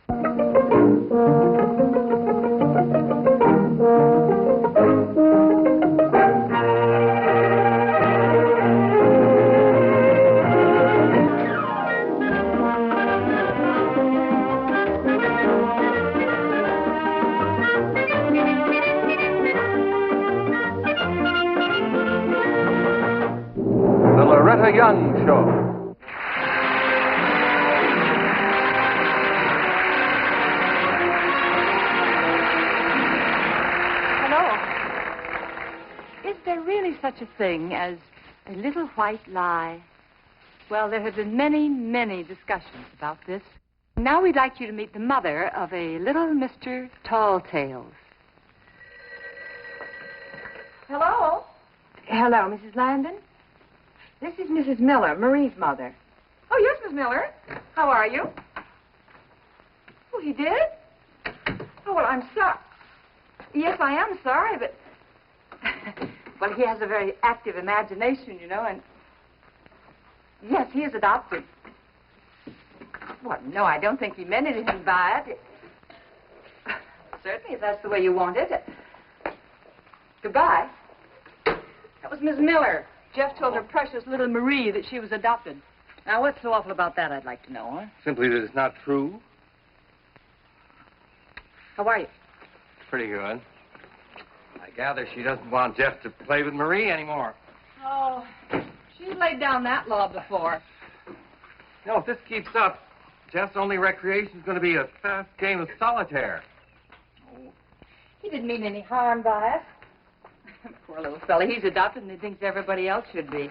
The Loretta Young Show. Hello. Is there really such a thing as a little white lie? Well, there have been many, many discussions about this. Now we'd like you to meet the mother of a little Mr. Talltales. Hello? Hello, Mrs. Landon. This is Mrs. Miller, Marie's mother. Oh, yes, Miss Miller. How are you? Oh, he did? Oh, well, I'm sorry. Yes, I am sorry, but... well, he has a very active imagination, you know, and... yes, he is adopted. Well, no, I don't think he meant anything by it. Certainly, if that's the way you want it. Goodbye. That was Miss Miller. Jeff told her precious little Marie that she was adopted. Now, what's so awful about that, I'd like to know, huh? Simply that it's not true. How are you? Pretty good. I gather she doesn't want Jeff to play with Marie anymore. Oh, she's laid down that law before. No, if this keeps up, Jeff's only recreation is going to be a fast game of solitaire. Oh, he didn't mean any harm by it. Poor little fella. He's adopted and he thinks everybody else should be.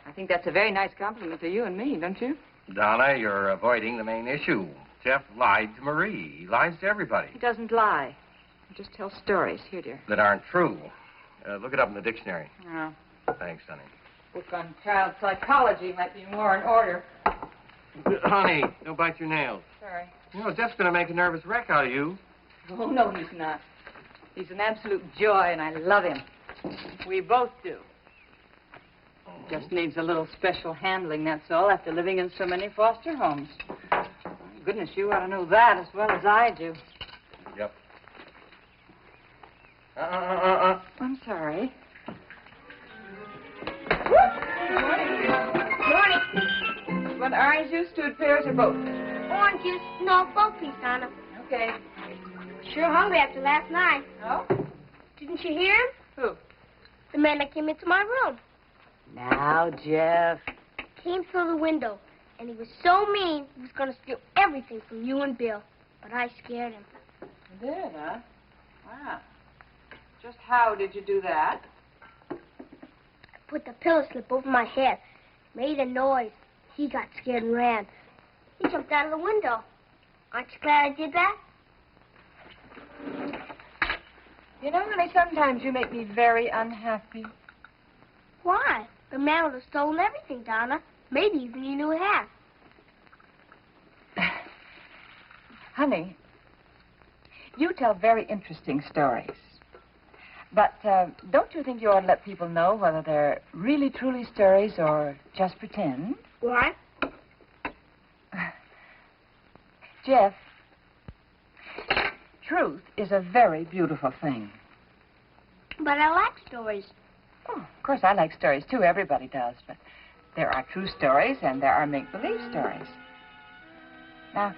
I think that's a very nice compliment to you and me, don't you? Donna, you're avoiding the main issue. Jeff lied to Marie. He lies to everybody. He doesn't lie. He just tells stories. Here, dear. That aren't true. Look it up in the dictionary. Oh. Thanks, honey. Book on child psychology might be more in order. Honey, don't bite your nails. Sorry. You know, Jeff's going to make a nervous wreck out of you. Oh, no, he's not. He's an absolute joy, and I love him. We both do. Just needs a little special handling, that's all, after living in so many foster homes. My goodness, you ought to know that as well as I do. Yep. I'm sorry. Good morning. You want orange juice, 2 pairs, or both? Orange juice. No, both, please, Donna. Okay. Sure hungry after last night. Oh? Didn't you hear him? Who? The man that came into my room. Now, Jeff. Came through the window, and he was so mean he was going to steal everything from you and Bill. But I scared him. You did, huh? Wow. Just how did you do that? I put the pillow slip over my head. Made a noise. He got scared and ran. He jumped out of the window. Aren't you glad I did that? You know, honey, sometimes you make me very unhappy. Why? The man would have stolen everything, Donna. Maybe even you knew half. Honey, you tell very interesting stories. But don't you think you ought to let people know whether they're really, truly stories or just pretend? Why? Jeff, truth is a very beautiful thing. But I like stories. Oh, of course, I like stories, too. Everybody does. But there are true stories and there are make-believe stories. Now,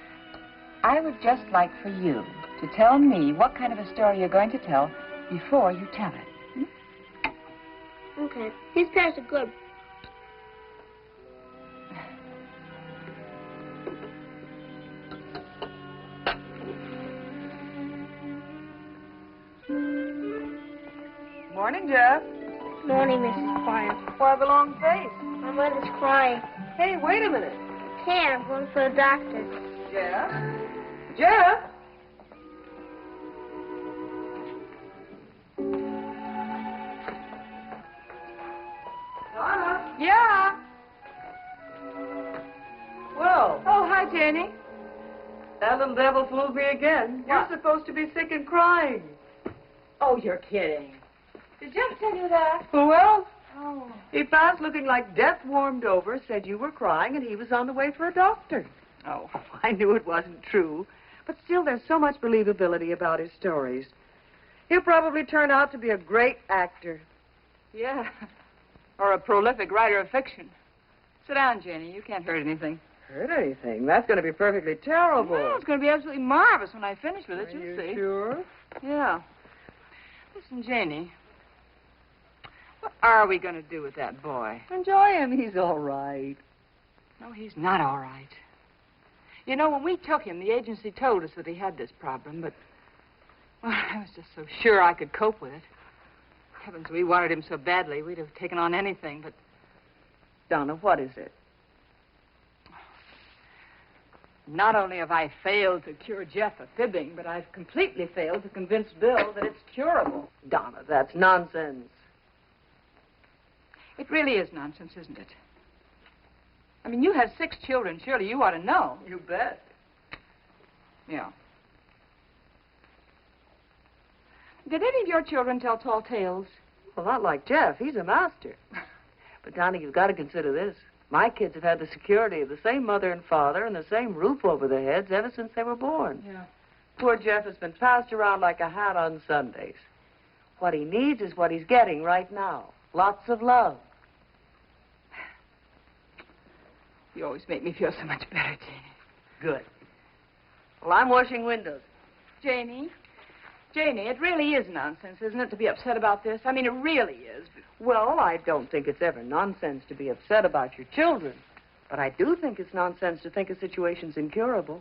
I would just like for you to tell me what kind of a story you're going to tell before you tell it. Hmm? Okay. These pairs are good. Morning, Jeff. Morning, Mrs. Pryor. Why the long face? My mother's crying. Hey, wait a minute. Can't. I'm going for the doctor. Jeff? Jeff? Donna? Yeah? Well, Oh, hi, Janie. that little devil fooled me again. What? You're supposed to be sick and crying. Oh, you're kidding. Did Jeff tell you that? Who else? Oh. He passed looking like death warmed over, said you were crying, and he was on the way for a doctor. Oh. I knew it wasn't true. But still, there's so much believability about his stories. He'll probably turn out to be a great actor. Yeah. Or a prolific writer of fiction. Sit down, Jenny. You can't hurt anything. Hurt anything? That's going to be perfectly terrible. Well, it's going to be absolutely marvelous when I finish with it. Are You'll you see. sure? Yeah. Listen, Janie. What are we going to do with that boy? Enjoy him. He's all right. No, he's not all right. You know, when we took him, the agency told us that he had this problem, but, well, I was just so sure I could cope with it. Heavens, we wanted him so badly, we'd have taken on anything, but... Donna, what is it? Not only have I failed to cure Jeff of fibbing, but I've completely failed to convince Bill that it's curable. Donna, that's nonsense. It really is nonsense, isn't it? I mean, you have 6 children. Surely you ought to know. You bet. Yeah. Did any of your children tell tall tales? Well, not like Jeff. He's a master. But, Donna, you've got to consider this. My kids have had the security of the same mother and father and the same roof over their heads ever since they were born. Yeah. Poor Jeff has been passed around like a hat on Sundays. What he needs is what he's getting right now. Lots of love. You always make me feel so much better, Janie. Good. Well, I'm washing windows. Janie, it really is nonsense, isn't it, to be upset about this? I mean, it really is. Well, I don't think it's ever nonsense to be upset about your children. But I do think it's nonsense to think a situation's incurable.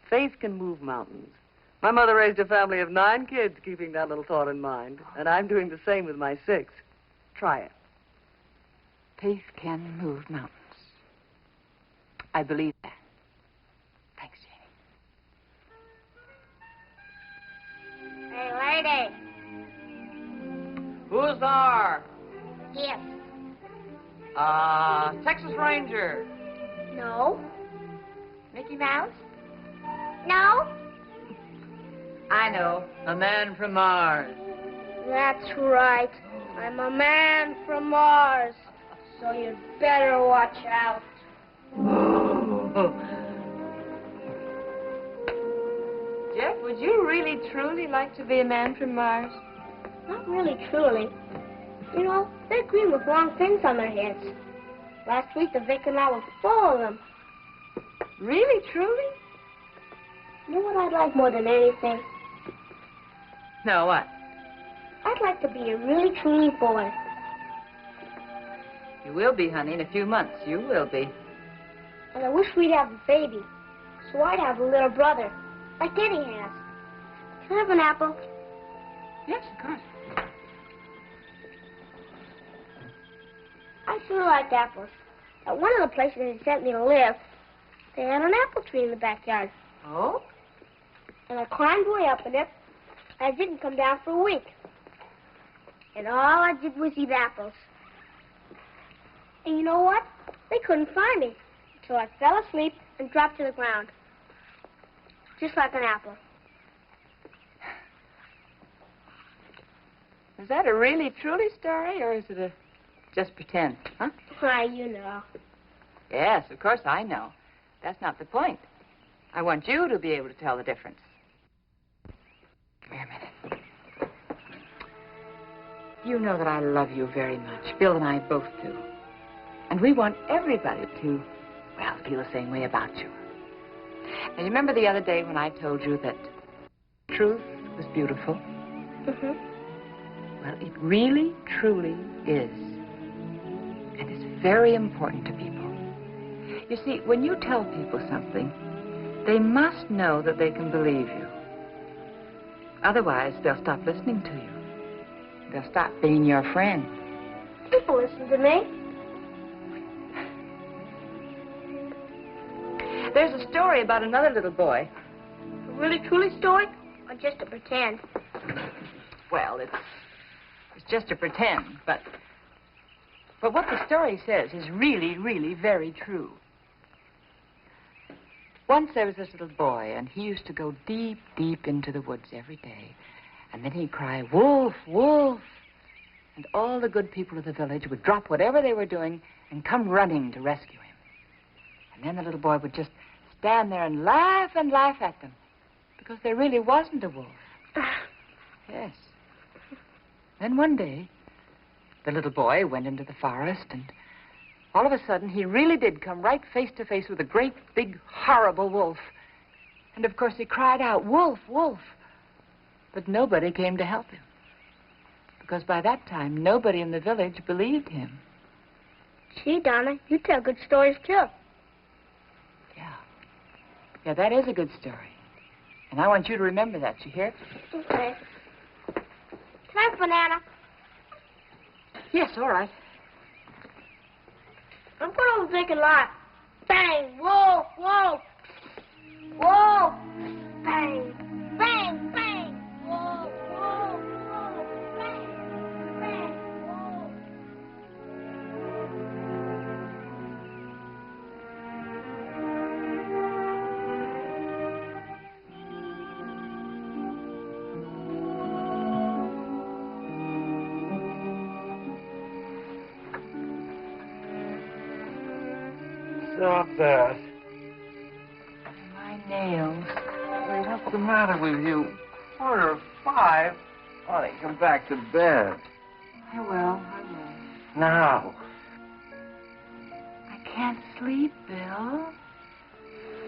Faith can move mountains. My mother raised a family of 9 kids keeping that little thought in mind. And I'm doing the same with my 6. Try it. Faith can move mountains. I believe that. Thanks, Janie. Hey, lady. Who's there? Yes. Texas Ranger. No. Mickey Mouse? No. I know. A man from Mars. That's right. I'm a man from Mars. So you'd better watch out. Jeff, would you really, truly like to be a man from Mars? Not really, truly. You know, they're green with long things on their heads. Last week, the Vic and I were full of them. Really, truly? You know what I'd like more than anything? No, what? I'd like to be a really, truly boy. You will be, honey, in a few months. You will be. And I wish we'd have a baby, so I'd have a little brother, like Eddie has. Can I have an apple? Yes, of course. I sure like apples. At one of the places they sent me to live, they had an apple tree in the backyard. Oh? And I climbed way up in it. I didn't come down for a week. And all I did was eat apples. And you know what? They couldn't find me. So I fell asleep and dropped to the ground. Just like an apple. Is that a really, truly story, or is it a just pretend, huh? Why, you know. Yes, of course I know. That's not the point. I want you to be able to tell the difference. Come here a minute. You know that I love you very much. Bill and I both do. And we want everybody to, well, feel the same way about you. Now, you remember the other day when I told you that truth was beautiful? Mm-hmm. Well, it really, truly is. And it's very important to people. You see, when you tell people something, they must know that they can believe you. Otherwise, they'll stop listening to you. They'll stop being your friend. People listen to me. There's a story about another little boy. A really, truly story? Or just a pretend? Well, it's just a pretend, but what the story says is really, really very true. Once there was this little boy, and he used to go deep, deep into the woods every day. And then he'd cry, "Wolf, wolf!" And all the good people of the village would drop whatever they were doing and come running to rescue him. And then the little boy would just stand there and laugh at them. Because there really wasn't a wolf. Yes. Then one day, the little boy went into the forest, and all of a sudden, he really did come right face to face with a great, big, horrible wolf. And of course, he cried out, "Wolf, wolf!" But nobody came to help him. Because by that time, nobody in the village believed him. Gee, Donna, you tell good stories, too. Yeah. Yeah, that is a good story. And I want you to remember that, you hear? Okay. Can I have a banana? Yes, all right. I'm going home thinking a lot. Bang, wolf, wolf. Wolf. Bang, bang, bang. Wolf, wolf, wolf. Bang, bang, wolf. Stop that. My nails. Hey, what's the matter with you? 4:05? Honey, come back to bed. I will. Now. I can't sleep, Bill.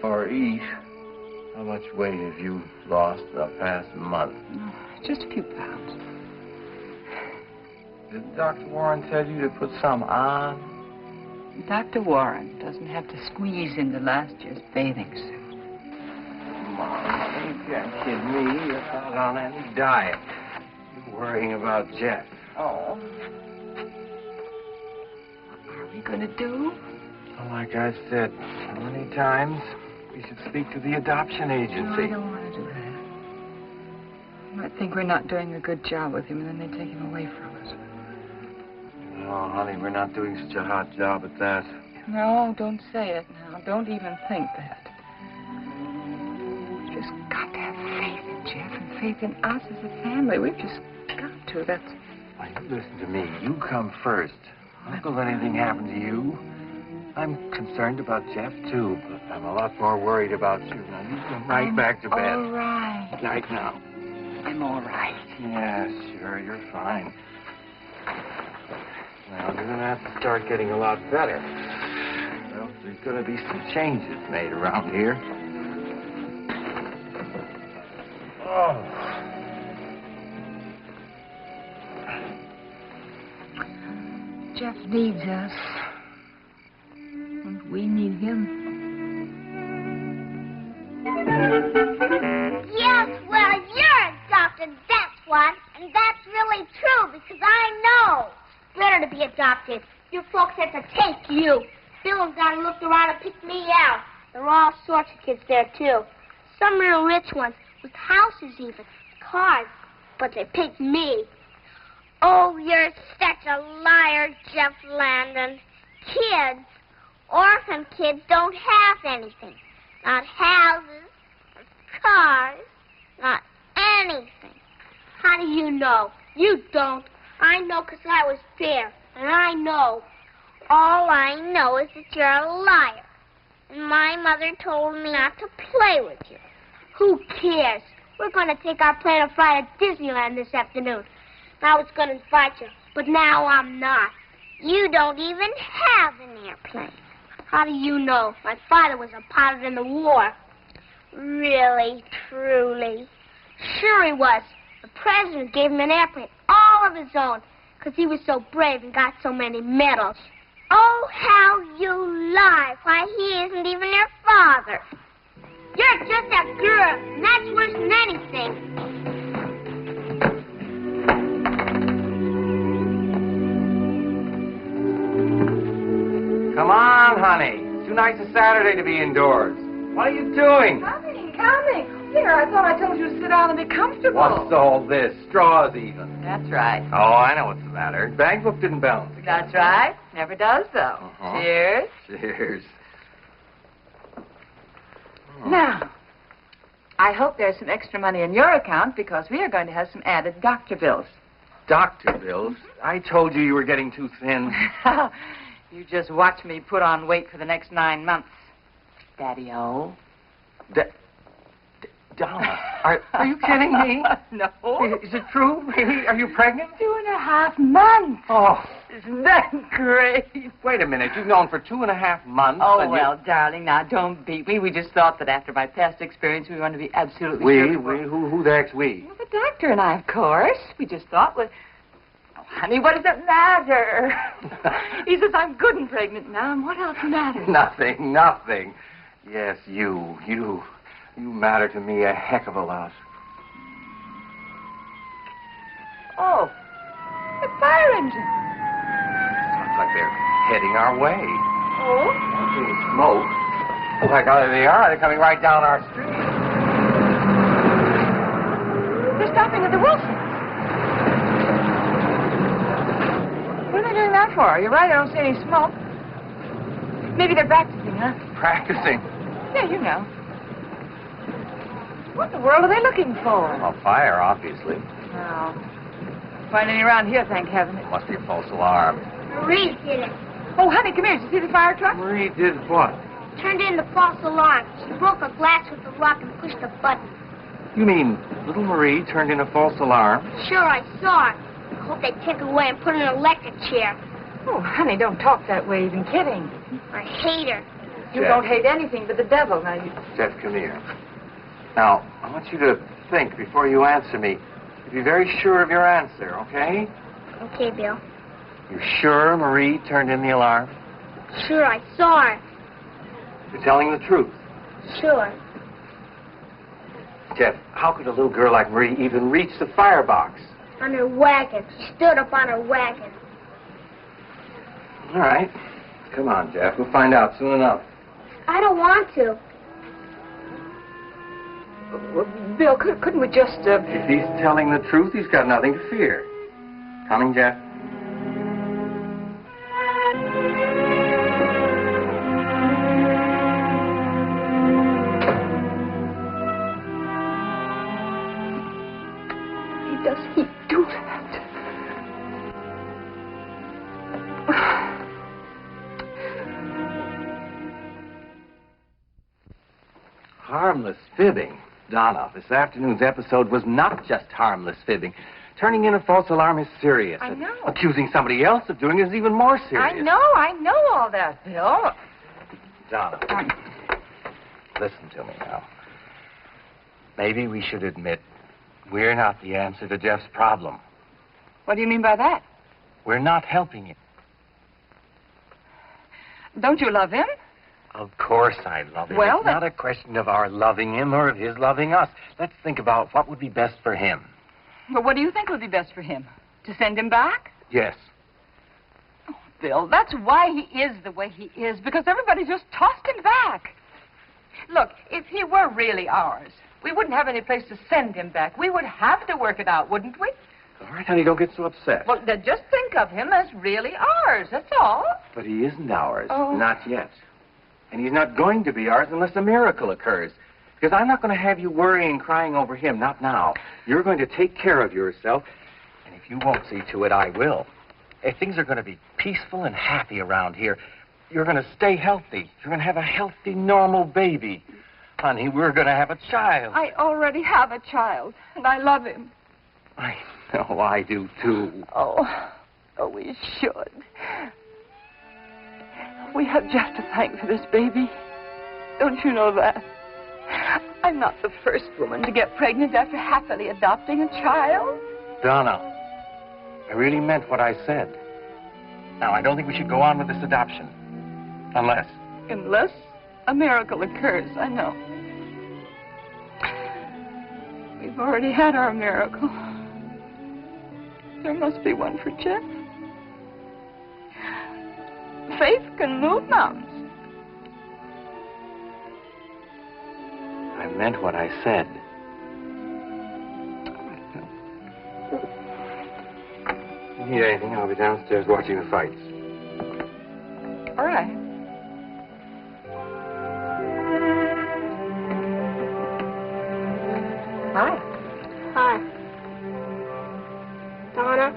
Or eat. How much weight have you lost the past month? Just a few pounds. Did Dr. Warren tell you to put some on? Dr. Warren doesn't have to squeeze into last year's bathing suit. Come on, you can't kid me. You're not on any diet. You're worrying about Jeff. Oh. What are we going to do? Well, like I said, how many times? We should speak to the adoption agency. No, I don't want to do that. You might think we're not doing a good job with him, and then they take him away from us. Oh, honey, we're not doing such a hot job at that. No, don't say it now. Don't even think that. We've just got to have faith in Jeff and faith in us as a family. We've just got to. That's... Now, you listen to me. You come first. Don't let anything happen to you. I'm concerned about Jeff, too, but I'm a lot more worried about you. Now, you come right back to bed. All right. Night now. I'm all right. Yeah, sure, you're fine. Well, you're going to have to start getting a lot better. Well, there's going to be some changes made around here. Oh. Jeff needs us. And we need him. Yes, well, you're adopted, that's what. And that's really true, because I know it's better to be adopted. Your folks had to take you. Bill and Donna looked around and picked me out. There were all sorts of kids there, too. Some real rich ones, with houses even, cars. But they picked me. Oh, you're such a liar, Jeff Landon. Kids, orphan kids, don't have anything. Not houses, not cars, not anything. How do you know? You don't. I know because I was there. And I know. All I know is that you're a liar. And my mother told me not to play with you. Who cares? We're going to take our plane and fly to Disneyland this afternoon. I was going to invite you, but now I'm not. You don't even have an airplane. How do you know? My father was a pilot in the war. Really, truly. Sure he was. The president gave him an airplane all of his own because he was so brave and got so many medals. Oh, how you lie. Why, he isn't even your father. You're just a girl, and that's worse than anything. Come on, honey. Too nice a Saturday to be indoors. What are you doing? Coming. Here, I thought I told you to sit down and be comfortable. What's all this? Straws even. That's right. Oh, I know what's the matter. Bank book didn't balance again. That's right. Never does, though. Uh-huh. Cheers. Cheers. Oh. Now, I hope there's some extra money in your account because we are going to have some added doctor bills. Doctor bills? I told you were getting too thin. You just watch me put on weight for the next 9 months, Daddy-O. Donna. Are you kidding me? No. Is it true? Really? Are you pregnant? 2.5 months. Oh, Isn't that great? wait a minute. You've known for 2.5 months. Oh, and well, darling, now, don't beat me. We just thought that after my past experience, we wanted to be absolutely We? sure. Who the heck's we? Well, the doctor and I, of course. We just thought, well, oh, honey, what does that matter? He says I'm good and pregnant now, and what else matters? Nothing. Yes, you matter to me a heck of a lot. Oh, the fire engine. Sounds like they're heading our way. Oh? I'm seeing smoke. Looks like there they are. They're coming right down our street. They're stopping at the Wilsons. What are they doing that for? You're right, I don't see any smoke. Maybe they're practicing, huh? Practicing. Yeah, you know. What in the world are they looking for? A fire, obviously. No. Find any around here, thank heaven. It must be a false alarm. Marie did it. Oh, honey, come here. Did you see the fire truck? Marie did what? Turned in the false alarm. She broke a glass with a rock and pushed a button. You mean little Marie turned in a false alarm? Sure, I saw her. I hope they take her away and put her in an electric chair. Oh, honey, don't talk that way. Even kidding. I hate her. You Jeff. don't hate anything but the devil. Now, you... Jeff, come here. Now, I want you to think before you answer me. Be very sure of your answer, okay? Okay, Bill. You're sure Marie turned in the alarm? Sure, I saw her. You're telling the truth. Sure. Jeff, how could a little girl like Marie even reach the firebox? On her wagon. She stood up on her wagon. All right. Come on, Jeff. We'll find out soon enough. I don't want to. Well, Bill, couldn't we just... If he's telling the truth, he's got nothing to fear. Coming, Jeff? Does he do that? Harmless fibbing. Donna, this afternoon's episode was not just harmless fibbing. Turning in a false alarm is serious. I know. Accusing somebody else of doing it is even more serious. I know all that, Bill. Donna, listen to me now. Maybe we should admit we're not the answer to Jeff's problem. What do you mean by that? We're not helping him. Don't you love him? Of course I love him. Well, it's not a question of our loving him or of his loving us. Let's think about what would be best for him. Well, what do you think would be best for him? To send him back? Yes. Oh, Bill, that's why he is the way he is, because everybody just tossed him back. Look, if he were really ours, we wouldn't have any place to send him back. We would have to work it out, wouldn't we? All right, honey, don't get so upset. Well, then just think of him as really ours, that's all. But he isn't ours. Oh. Not yet. And he's not going to be ours unless a miracle occurs. Because I'm not going to have you worrying and crying over him, not now. You're going to take care of yourself, and if you won't see to it, I will. If things are going to be peaceful and happy around here, you're going to stay healthy. You're going to have a healthy, normal baby. Honey, we're going to have a child. I already have a child, and I love him. I know I do, too. Oh, we should. We have Jeff to thank for this baby. Don't you know that? I'm not the first woman to get pregnant after happily adopting a child. Donna, I really meant what I said. Now, I don't think we should go on with this adoption. Unless a miracle occurs, I know. We've already had our miracle. There must be one for Jeff. Faith can move mountains. I meant what I said. If you need anything, I'll be downstairs watching the fights. All right. Hi. Hi. Donna,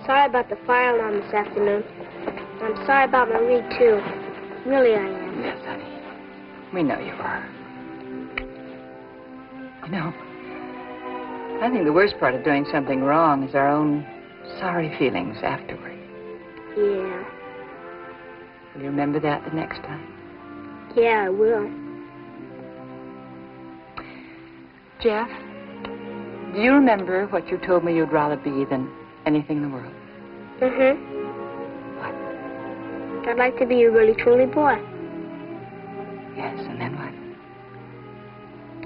sorry about the fire alarm this afternoon. I'm sorry about Marie, too. Really, I am. Yes, honey. We know you are. You know, I think the worst part of doing something wrong is our own sorry feelings afterward. Yeah. Will you remember that the next time? Yeah, I will. Jeff, do you remember what you told me you'd rather be than anything in the world? Mm-hmm. What? I'd like to be a really truly boy. Yes, and then what?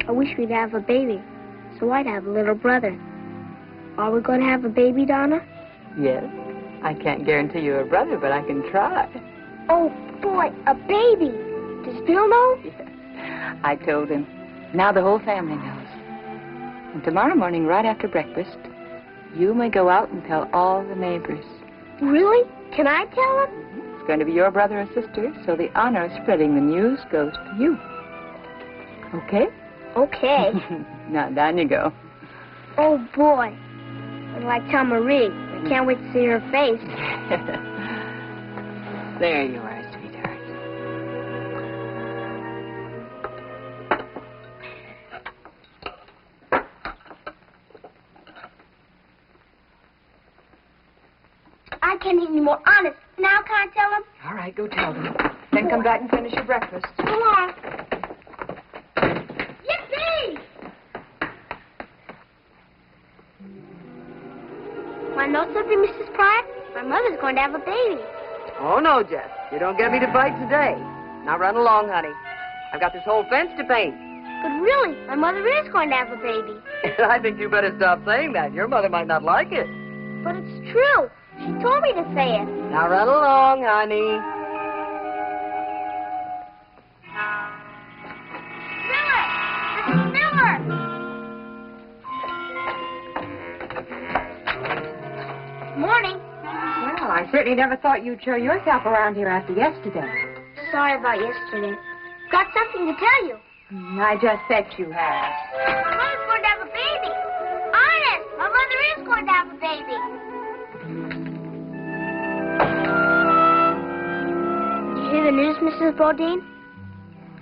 I wish we'd have a baby, so I'd have a little brother. Are we going to have a baby, Donna? Yes. I can't guarantee you a brother, but I can try. Oh, boy, a baby. Does Bill know? Yes. I told him. Now the whole family knows. And tomorrow morning, right after breakfast, you may go out and tell all the neighbors. Really? Can I tell them? It's going to be your brother or sister, so the honor of spreading the news goes to you. Okay? Okay. Now, down you go. Oh, boy. I'd like to tell Marie. I can't wait to see her face. There you are, sweetheart. I can't eat anymore. Honest. Now can I tell them? All right, go tell them. Then come back and finish your breakfast. Come on. Yippee! Want to know something, Mrs. Pryor? My mother's going to have a baby. Oh, no, Jeff. You don't get me to bite today. Now run along, honey. I've got this whole fence to paint. But really, my mother is going to have a baby. I think you better stop saying that. Your mother might not like it. But it's true. She told me to say it. Now run along, honey. Miller! Mrs. Miller! Morning. Well, I certainly never thought you'd show yourself around here after yesterday. Sorry about yesterday. Got something to tell you. I just bet you have. My mother's going to have a baby. Honest, my mother is going to have a baby. Did you hear the news, Mrs. Bodine?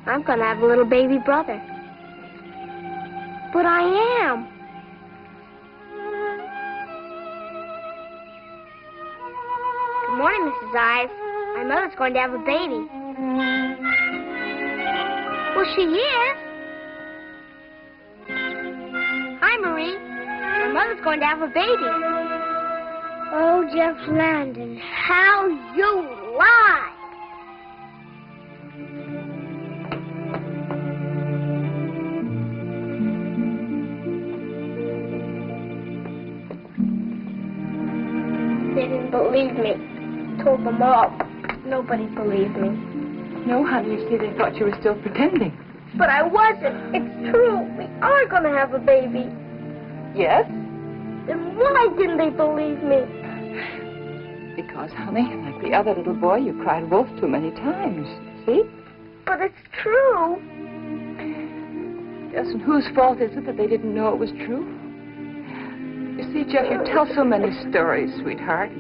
I'm going to have a little baby brother. But I am. Good morning, Mrs. Ives. My mother's going to have a baby. Well, she is. Hi, Marie. My mother's going to have a baby. Oh, Jeff Landon, how you lie. They didn't believe me. Told them all. Nobody believed me. No, honey, you see, they thought you were still pretending. But I wasn't. It's true. We are going to have a baby. Yes? Then why didn't they believe me? Because, honey, like the other little boy, you cried wolf too many times. See? But it's true. Yes, and whose fault is it that they didn't know it was true? You see, Jeff, you tell so many stories, sweetheart.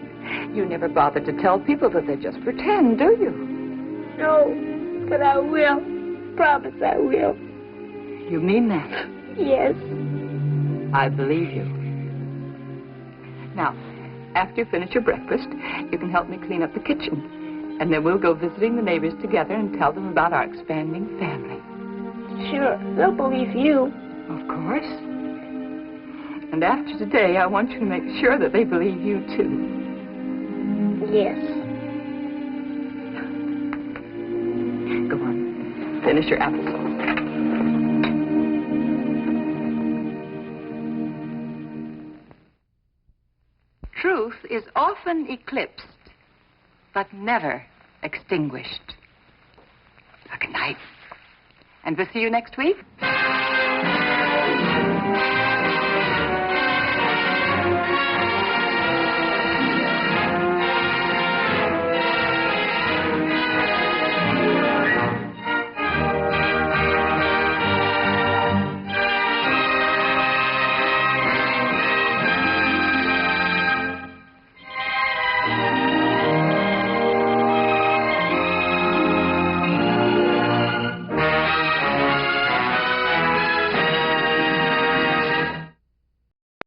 You never bother to tell people that they just pretend, do you? No, but I will. Promise I will. You mean that? Yes. I believe you. Now, after you finish your breakfast, you can help me clean up the kitchen. And then we'll go visiting the neighbors together and tell them about our expanding family. Sure, they'll believe you. Of course. And after today, I want you to make sure that they believe you, too. Yes. Go on. Finish your applesauce. Truth is often eclipsed, but never extinguished. Good night. And we'll see you next week.